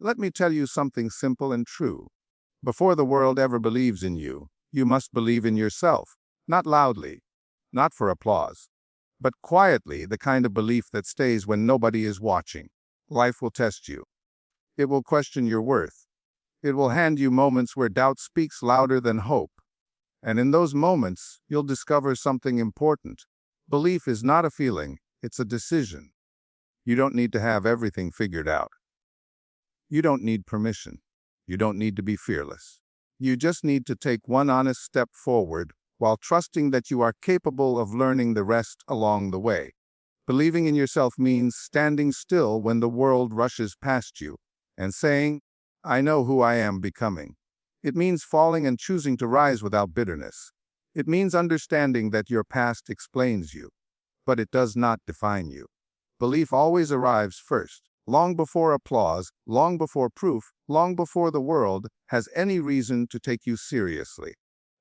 Let me tell you something simple and true. Before the world ever believes in you, you must believe in yourself. Not loudly, not for applause, but quietly, the kind of belief that stays when nobody is watching. Life will test you. It will question your worth. It will hand you moments where doubt speaks louder than hope. And in those moments, you'll discover something important. Belief is not a feeling, it's a decision. You don't need to have everything figured out. You don't need permission. You don't need to be fearless. You just need to take one honest step forward while trusting that you are capable of learning the rest along the way. Believing in yourself means standing still when the world rushes past you and saying, "I know who I am becoming." It means falling and choosing to rise without bitterness. It means understanding that your past explains you, but it does not define you. Belief always arrives first, long before applause, long before proof, long before the world has any reason to take you seriously.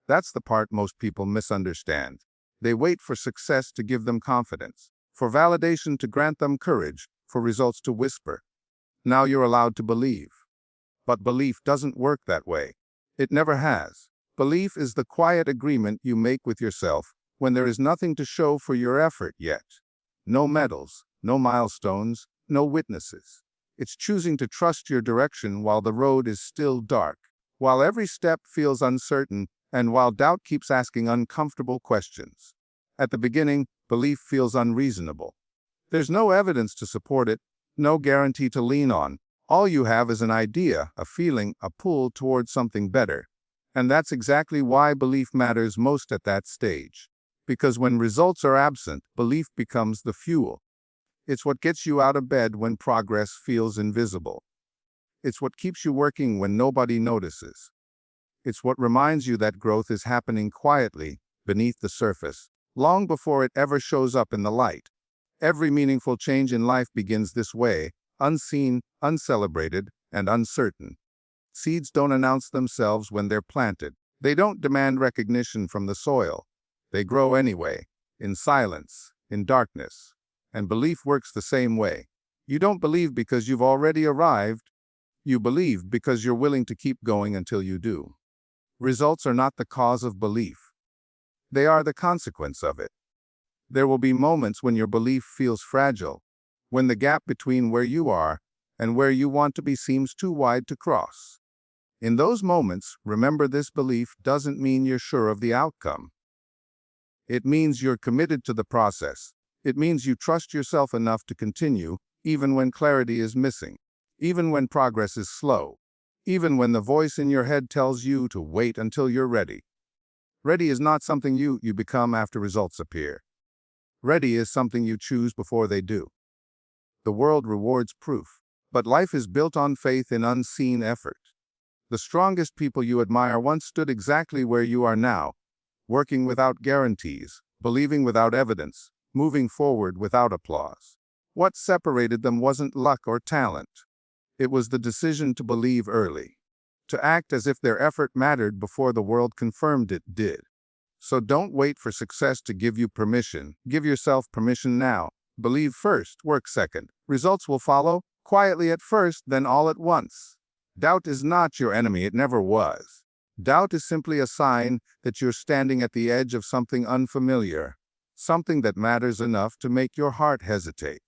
That's the part most people misunderstand. They wait for success to give them confidence, for validation to grant them courage, for results to whisper, "Now you're allowed to believe." But belief doesn't work that way. It never has. Belief is the quiet agreement you make with yourself when there is nothing to show for your effort yet. No medals, no milestones, no witnesses. It's choosing to trust your direction while the road is still dark, while every step feels uncertain, and while doubt keeps asking uncomfortable questions. At the beginning, belief feels unreasonable. There's no evidence to support it, no guarantee to lean on. All you have is an idea, a feeling, a pull towards something better. And that's exactly why belief matters most at that stage. Because when results are absent, belief becomes the fuel. It's what gets you out of bed when progress feels invisible. It's what keeps you working when nobody notices. It's what reminds you that growth is happening quietly, beneath the surface, long before it ever shows up in the light. Every meaningful change in life begins this way, unseen, uncelebrated, and uncertain. Seeds don't announce themselves when they're planted. They don't demand recognition from the soil. They grow anyway, in silence, in darkness. And belief works the same way. You don't believe because you've already arrived. You believe because you're willing to keep going until you do. Results are not the cause of belief. They are the consequence of it. There will be moments when your belief feels fragile, when the gap between where you are and where you want to be seems too wide to cross. In those moments, remember this: belief doesn't mean you're sure of the outcome. It means you're committed to the process. It means you trust yourself enough to continue, even when clarity is missing, even when progress is slow, even when the voice in your head tells you to wait until you're ready. Ready is not something you become after results appear. Ready is something you choose before they do. The world rewards proof, but life is built on faith in unseen effort. The strongest people you admire once stood exactly where you are now, working without guarantees, believing without evidence, moving forward without applause. What separated them wasn't luck or talent. It was the decision to believe early, to act as if their effort mattered before the world confirmed it did. So don't wait for success to give you permission. Give yourself permission now. Believe first, work second. Results will follow, quietly at first, then all at once. Doubt is not your enemy, it never was. Doubt is simply a sign that you're standing at the edge of something unfamiliar, something that matters enough to make your heart hesitate.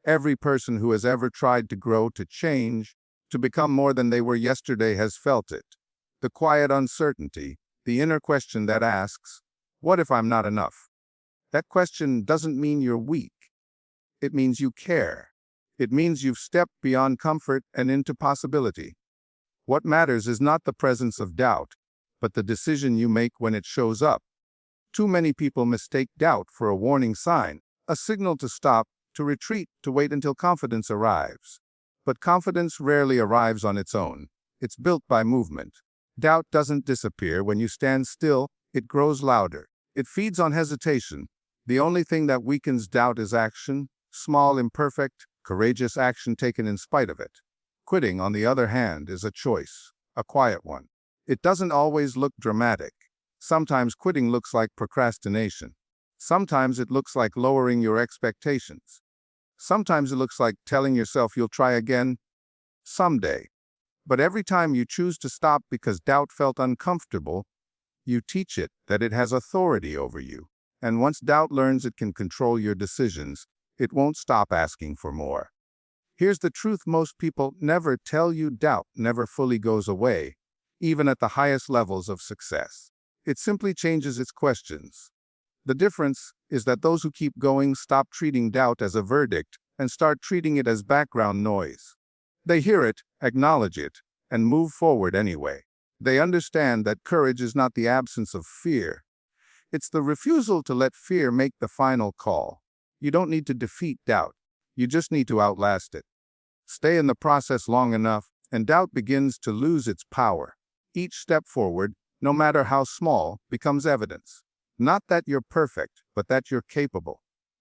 Every person who has ever tried to grow, to change, to become more than they were yesterday has felt it. The quiet uncertainty, the inner question that asks, "What if I'm not enough?" That question doesn't mean you're weak. It means you care. It means you've stepped beyond comfort and into possibility. What matters is not the presence of doubt, but the decision you make when it shows up. Too many people mistake doubt for a warning sign, a signal to stop, to retreat, to wait until confidence arrives. But confidence rarely arrives on its own. It's built by movement. Doubt doesn't disappear when you stand still, it grows louder. It feeds on hesitation. The only thing that weakens doubt is action, small, imperfect, courageous action taken in spite of it. Quitting, on the other hand, is a choice, a quiet one. It doesn't always look dramatic. Sometimes quitting looks like procrastination. Sometimes it looks like lowering your expectations. Sometimes it looks like telling yourself you'll try again. someday. But every time you choose to stop because doubt felt uncomfortable, you teach it that it has authority over you. And once doubt learns it can control your decisions, it won't stop asking for more. Here's the truth most people never tell you: doubt never fully goes away, even at the highest levels of success. It simply changes its questions. The difference is that those who keep going stop treating doubt as a verdict and start treating it as background noise. They hear it, acknowledge it, and move forward anyway. They understand that courage is not the absence of fear. It's the refusal to let fear make the final call. You don't need to defeat doubt. You just need to outlast it. Stay in the process long enough, and doubt begins to lose its power. Each step forward, no matter how small, becomes evidence. Not that you're perfect, but that you're capable.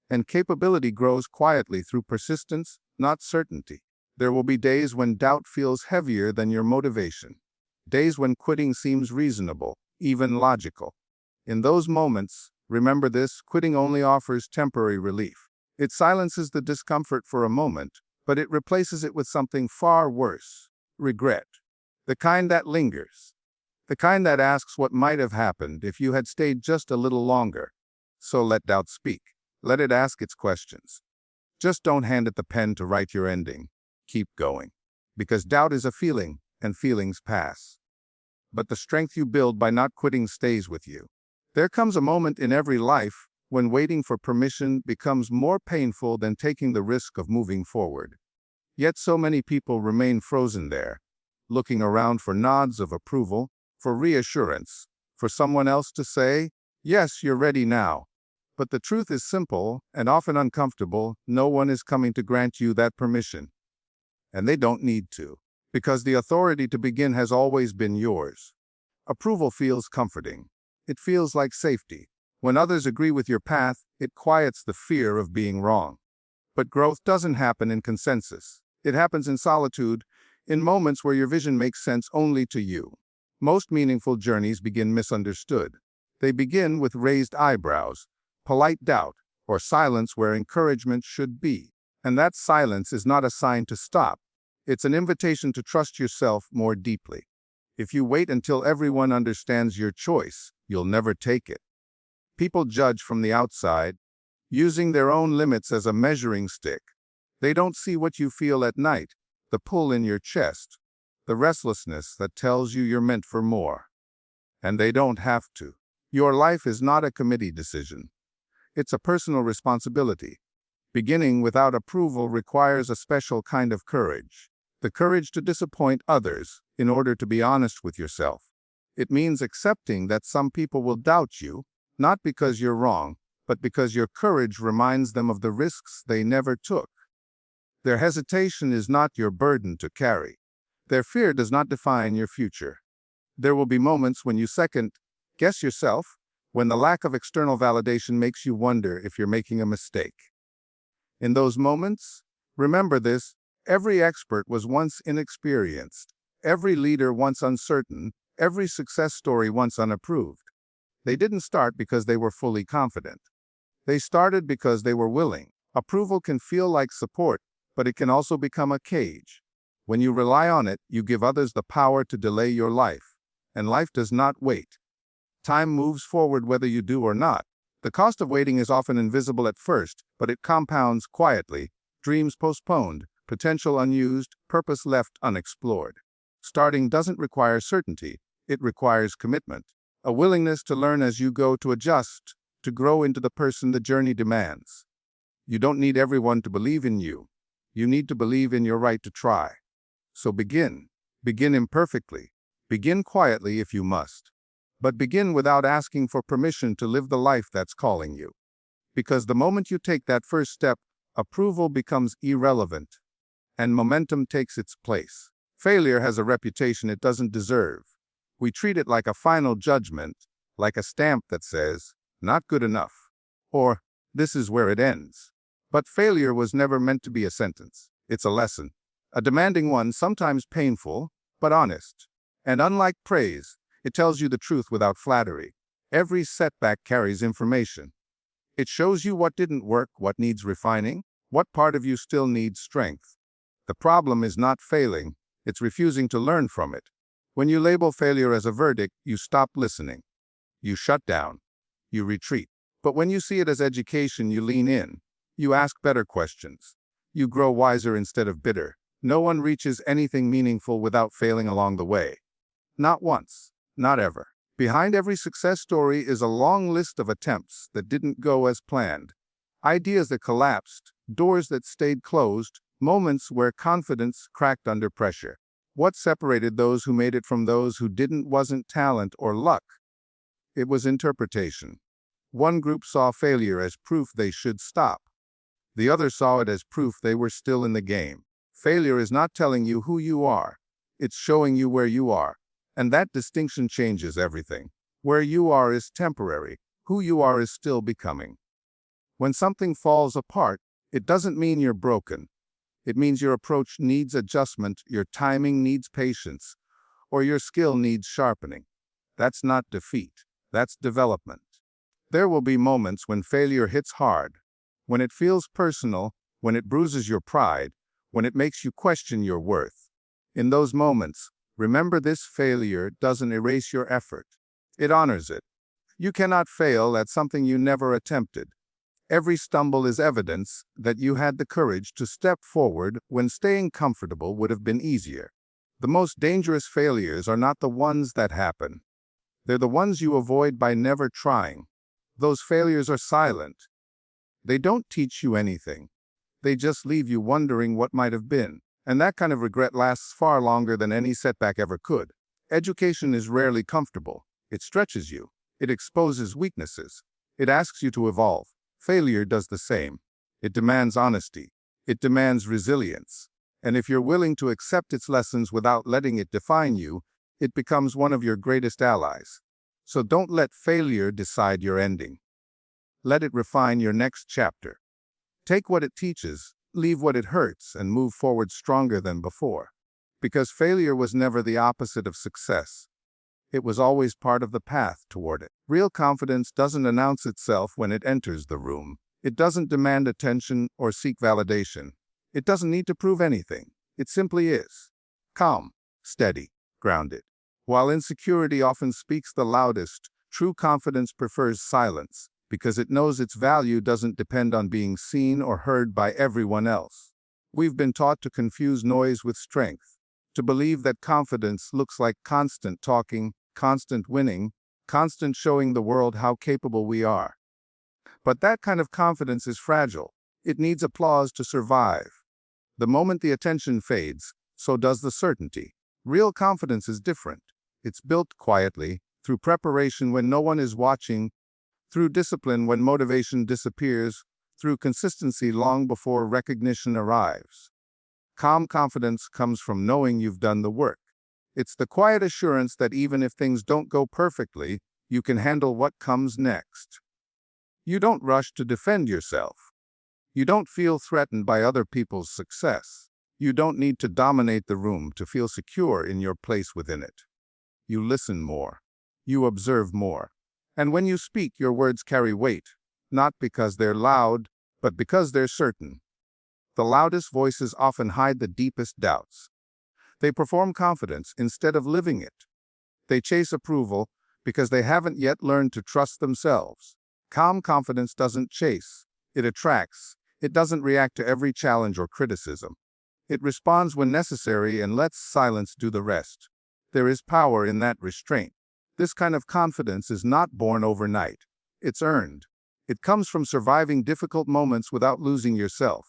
And capability grows quietly through persistence, not certainty. There will be days when doubt feels heavier than your motivation. Days when quitting seems reasonable, even logical. In those moments, remember this: quitting only offers temporary relief. It silences the discomfort for a moment, but it replaces it with something far worse: regret. The kind that lingers. The kind that asks what might have happened if you had stayed just a little longer. So let doubt speak. Let it ask its questions. Just don't hand it the pen to write your ending. Keep going. Because doubt is a feeling, and feelings pass. But the strength you build by not quitting stays with you. There comes a moment in every life when waiting for permission becomes more painful than taking the risk of moving forward. Yet so many people remain frozen there, looking around for nods of approval, for reassurance, for someone else to say, "Yes, you're ready now." But the truth is simple and often uncomfortable: no one is coming to grant you that permission. And they don't need to, because the authority to begin has always been yours. Approval feels comforting. It feels like safety. When others agree with your path, it quiets the fear of being wrong. But growth doesn't happen in consensus. It happens in solitude, in moments where your vision makes sense only to you. Most meaningful journeys begin misunderstood. They begin with raised eyebrows, polite doubt, or silence where encouragement should be. And that silence is not a sign to stop. It's an invitation to trust yourself more deeply. If you wait until everyone understands your choice, you'll never take it. People judge from the outside, using their own limits as a measuring stick. They don't see what you feel at night, the pull in your chest, the restlessness that tells you you're meant for more. And they don't have to. Your life is not a committee decision. It's a personal responsibility. Beginning without approval requires a special kind of courage. The courage to disappoint others in order to be honest with yourself. It means accepting that some people will doubt you, not because you're wrong, but because your courage reminds them of the risks they never took. Their hesitation is not your burden to carry. Their fear does not define your future. There will be moments when you second-guess yourself, when the lack of external validation makes you wonder if you're making a mistake. In those moments, remember this: every expert was once inexperienced, every leader once uncertain, every success story once unapproved. They didn't start because they were fully confident. They started because they were willing. Approval can feel like support, but it can also become a cage. When you rely on it, you give others the power to delay your life. And life does not wait. Time moves forward whether you do or not. The cost of waiting is often invisible at first, but it compounds quietly: dreams postponed, potential unused, purpose left unexplored. Starting doesn't require certainty, it requires commitment. A willingness to learn as you go, to adjust, to grow into the person the journey demands. You don't need everyone to believe in you. You need to believe in your right to try. So begin. Begin imperfectly. Begin quietly if you must. But begin without asking for permission to live the life that's calling you. Because the moment you take that first step, approval becomes irrelevant, and momentum takes its place. Failure has a reputation it doesn't deserve. We treat it like a final judgment, like a stamp that says, "Not good enough," or "This is where it ends." But failure was never meant to be a sentence. It's a lesson. A demanding one, sometimes painful, but honest. And unlike praise, it tells you the truth without flattery. Every setback carries information. It shows you what didn't work, what needs refining, what part of you still needs strength. The problem is not failing, it's refusing to learn from it. When you label failure as a verdict, you stop listening. You shut down. You retreat. But when you see it as education, you lean in. You ask better questions. You grow wiser instead of bitter. No one reaches anything meaningful without failing along the way. Not once. Not ever. Behind every success story is a long list of attempts that didn't go as planned. Ideas that collapsed, doors that stayed closed, moments where confidence cracked under pressure. What separated those who made it from those who didn't wasn't talent or luck. It was interpretation. One group saw failure as proof they should stop. The other saw it as proof they were still in the game. Failure is not telling you who you are. It's showing you where you are. And that distinction changes everything. Where you are is temporary. Who you are is still becoming. When something falls apart, it doesn't mean you're broken. It means your approach needs adjustment, your timing needs patience, or your skill needs sharpening. That's not defeat. That's development. There will be moments when failure hits hard, when it feels personal, when it bruises your pride, when it makes you question your worth. In those moments, remember this: failure doesn't erase your effort. It honors it. You cannot fail at something you never attempted. Every stumble is evidence that you had the courage to step forward when staying comfortable would have been easier. The most dangerous failures are not the ones that happen. They're the ones you avoid by never trying. Those failures are silent. They don't teach you anything. They just leave you wondering what might have been. And that kind of regret lasts far longer than any setback ever could. Education is rarely comfortable. It stretches you. It exposes weaknesses. It asks you to evolve. Failure does the same. It demands honesty. It demands resilience. And if you're willing to accept its lessons without letting it define you, it becomes one of your greatest allies. So don't let failure decide your ending. Let it refine your next chapter. Take what it teaches, leave what it hurts, and move forward stronger than before. Because failure was never the opposite of success. It was always part of the path toward it. Real confidence doesn't announce itself when it enters the room. It doesn't demand attention or seek validation. It doesn't need to prove anything. It simply is. Calm, steady, grounded. While insecurity often speaks the loudest, true confidence prefers silence, because it knows its value doesn't depend on being seen or heard by everyone else. We've been taught to confuse noise with strength, to believe that confidence looks like constant talking, constant winning, constant showing the world how capable we are. But that kind of confidence is fragile. It needs applause to survive. The moment the attention fades, so does the certainty. Real confidence is different. It's built quietly, through preparation when no one is watching, through discipline when motivation disappears, through consistency long before recognition arrives. Calm confidence comes from knowing you've done the work. It's the quiet assurance that even if things don't go perfectly, you can handle what comes next. You don't rush to defend yourself. You don't feel threatened by other people's success. You don't need to dominate the room to feel secure in your place within it. You listen more. You observe more. And when you speak, your words carry weight, not because they're loud, but because they're certain. The loudest voices often hide the deepest doubts. They perform confidence instead of living it. They chase approval because they haven't yet learned to trust themselves. Calm confidence doesn't chase. It attracts. It doesn't react to every challenge or criticism. It responds when necessary and lets silence do the rest. There is power in that restraint. This kind of confidence is not born overnight. It's earned. It comes from surviving difficult moments without losing yourself,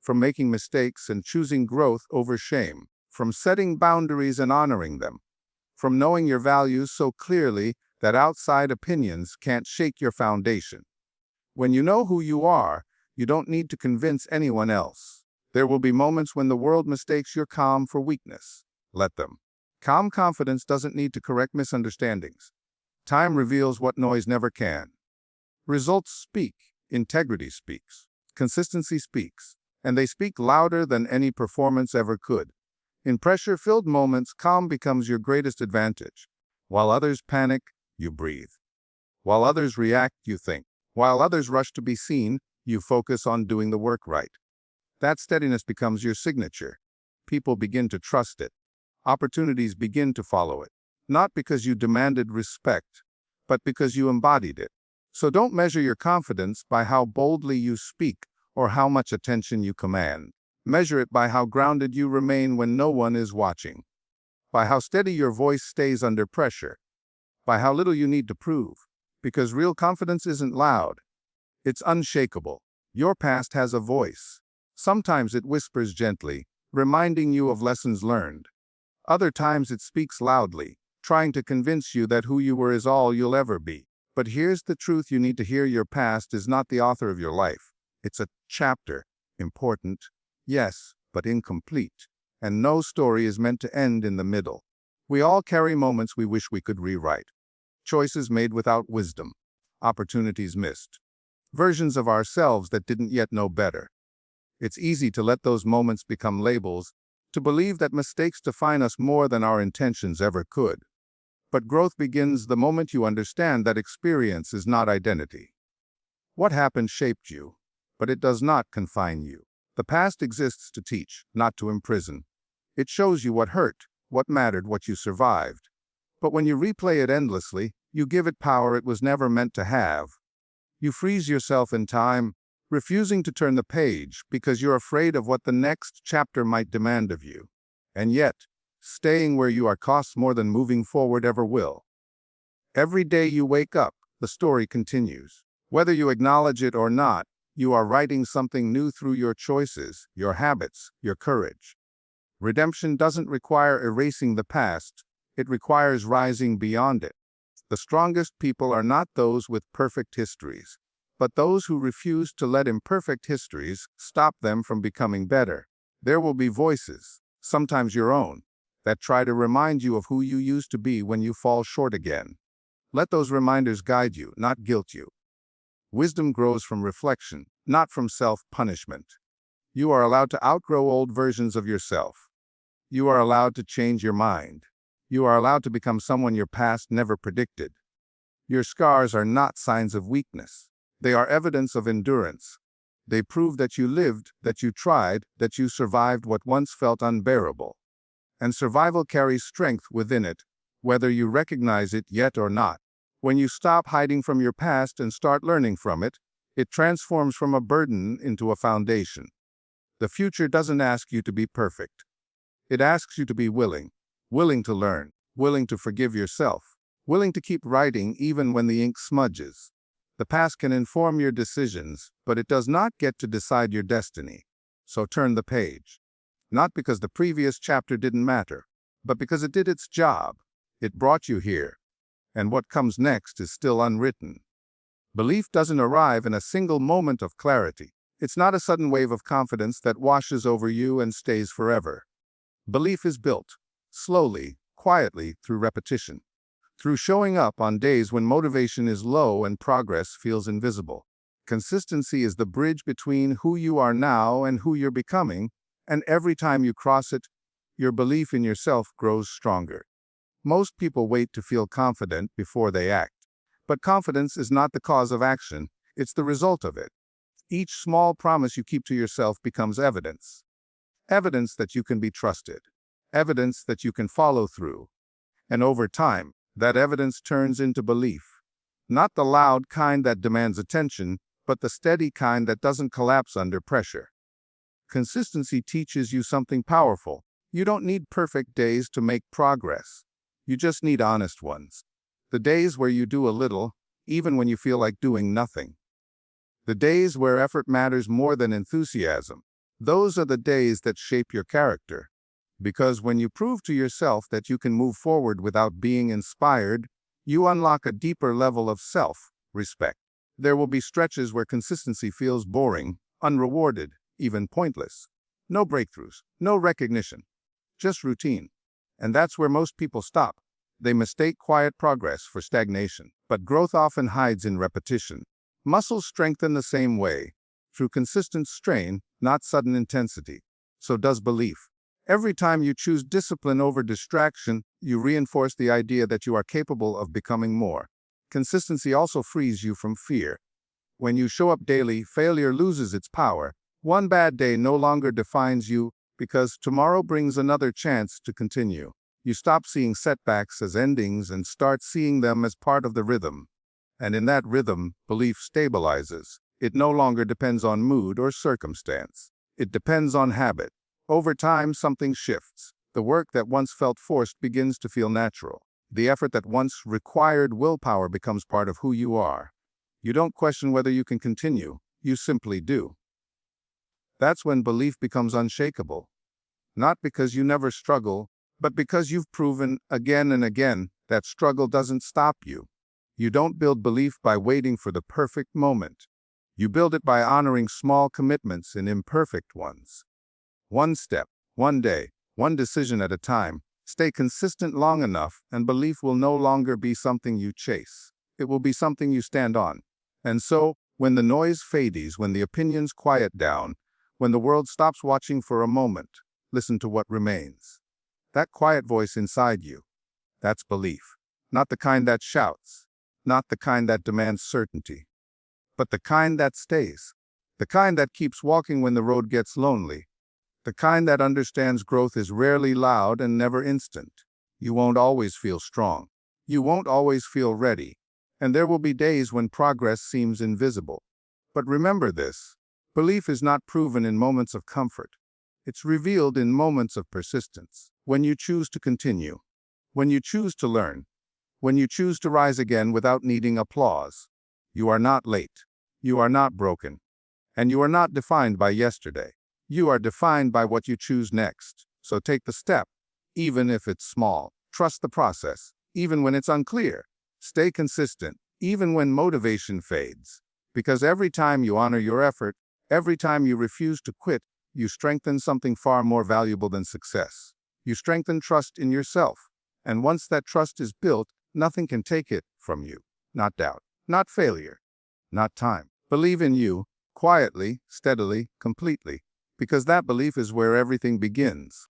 from making mistakes and choosing growth over shame, from setting boundaries and honoring them, from knowing your values so clearly that outside opinions can't shake your foundation. When you know who you are, you don't need to convince anyone else. There will be moments when the world mistakes your calm for weakness. Let them. Calm confidence doesn't need to correct misunderstandings. Time reveals what noise never can. Results speak. Integrity speaks. Consistency speaks. And they speak louder than any performance ever could. In pressure-filled moments, calm becomes your greatest advantage. While others panic, you breathe. While others react, you think. While others rush to be seen, you focus on doing the work right. That steadiness becomes your signature. People begin to trust it. Opportunities begin to follow it. Not because you demanded respect, but because you embodied it. So don't measure your confidence by how boldly you speak or how much attention you command. Measure it by how grounded you remain when no one is watching, by how steady your voice stays under pressure, by how little you need to prove. Because real confidence isn't loud, it's unshakable. Your past has a voice. Sometimes it whispers gently, reminding you of lessons learned. Other times it speaks loudly, trying to convince you that who you were is all you'll ever be. But here's the truth you need to hear: your past is not the author of your life. It's a chapter. Important, yes, but incomplete. And no story is meant to end in the middle. We all carry moments we wish we could rewrite. Choices made without wisdom. Opportunities missed. Versions of ourselves that didn't yet know better. It's easy to let those moments become labels, to believe that mistakes define us more than our intentions ever could. But growth begins the moment you understand that experience is not identity. What happened shaped you, but it does not confine you. The past exists to teach, not to imprison. It shows you what hurt, what mattered, what you survived. But when you replay it endlessly, you give it power it was never meant to have. You freeze yourself in time, refusing to turn the page because you're afraid of what the next chapter might demand of you. And yet, staying where you are costs more than moving forward ever will. Every day you wake up, the story continues. Whether you acknowledge it or not, you are writing something new through your choices, your habits, your courage. Redemption doesn't require erasing the past, it requires rising beyond it. The strongest people are not those with perfect histories, but those who refuse to let imperfect histories stop them from becoming better. There will be voices, sometimes your own, that try to remind you of who you used to be when you fall short again. Let those reminders guide you, not guilt you. Wisdom grows from reflection, not from self-punishment. You are allowed to outgrow old versions of yourself. You are allowed to change your mind. You are allowed to become someone your past never predicted. Your scars are not signs of weakness. They are evidence of endurance. They prove that you lived, that you tried, that you survived what once felt unbearable. And survival carries strength within it, whether you recognize it yet or not. When you stop hiding from your past and start learning from it, it transforms from a burden into a foundation. The future doesn't ask you to be perfect. It asks you to be willing to learn, willing to forgive yourself, willing to keep writing even when the ink smudges. The past can inform your decisions, but it does not get to decide your destiny. So turn the page. Not because the previous chapter didn't matter, but because it did its job. It brought you here. And what comes next is still unwritten. Belief doesn't arrive in a single moment of clarity. It's not a sudden wave of confidence that washes over you and stays forever. Belief is built, slowly, quietly, through repetition. Through showing up on days when motivation is low and progress feels invisible. Consistency is the bridge between who you are now and who you're becoming, and every time you cross it, your belief in yourself grows stronger. Most people wait to feel confident before they act. But confidence is not the cause of action, it's the result of it. Each small promise you keep to yourself becomes evidence. Evidence that you can be trusted. Evidence that you can follow through. And over time, that evidence turns into belief. Not the loud kind that demands attention, but the steady kind that doesn't collapse under pressure. Consistency teaches you something powerful. You don't need perfect days to make progress. You just need honest ones. The days where you do a little, even when you feel like doing nothing. The days where effort matters more than enthusiasm. Those are the days that shape your character. Because when you prove to yourself that you can move forward without being inspired, you unlock a deeper level of self-respect. There will be stretches where consistency feels boring, unrewarded, even pointless. No breakthroughs, no recognition, just routine. And that's where most people stop. They mistake quiet progress for stagnation. But growth often hides in repetition. Muscles strengthen the same way, through consistent strain, not sudden intensity. So does belief. Every time you choose discipline over distraction, you reinforce the idea that you are capable of becoming more. Consistency also frees you from fear. When you show up daily, failure loses its power. One bad day no longer defines you because tomorrow brings another chance to continue. You stop seeing setbacks as endings and start seeing them as part of the rhythm. And in that rhythm, belief stabilizes. It no longer depends on mood or circumstance. It depends on habit. Over time, something shifts. The work that once felt forced begins to feel natural. The effort that once required willpower becomes part of who you are. You don't question whether you can continue. You simply do. That's when belief becomes unshakable. Not because you never struggle, but because you've proven again and again that struggle doesn't stop you. You don't build belief by waiting for the perfect moment. You build it by honoring small commitments in imperfect ones. One step, one day, one decision at a time. Stay consistent long enough, and belief will no longer be something you chase. It will be something you stand on. And so, when the noise fades, when the opinions quiet down, when the world stops watching for a moment, listen to what remains. That quiet voice inside you, that's belief. Not the kind that shouts, not the kind that demands certainty, but the kind that stays. The kind that keeps walking when the road gets lonely. The kind that understands growth is rarely loud and never instant. You won't always feel strong. You won't always feel ready. And there will be days when progress seems invisible. But remember this, belief is not proven in moments of comfort. It's revealed in moments of persistence. When you choose to continue, when you choose to learn, when you choose to rise again without needing applause. You are not late. You are not broken. And you are not defined by yesterday. You are defined by what you choose next. So take the step, even if it's small. Trust the process, even when it's unclear. Stay consistent, even when motivation fades. Because every time you honor your effort, every time you refuse to quit, you strengthen something far more valuable than success. You strengthen trust in yourself. And once that trust is built, nothing can take it from you. Not doubt, not failure, not time. Believe in you, quietly, steadily, completely. Because that belief is where everything begins.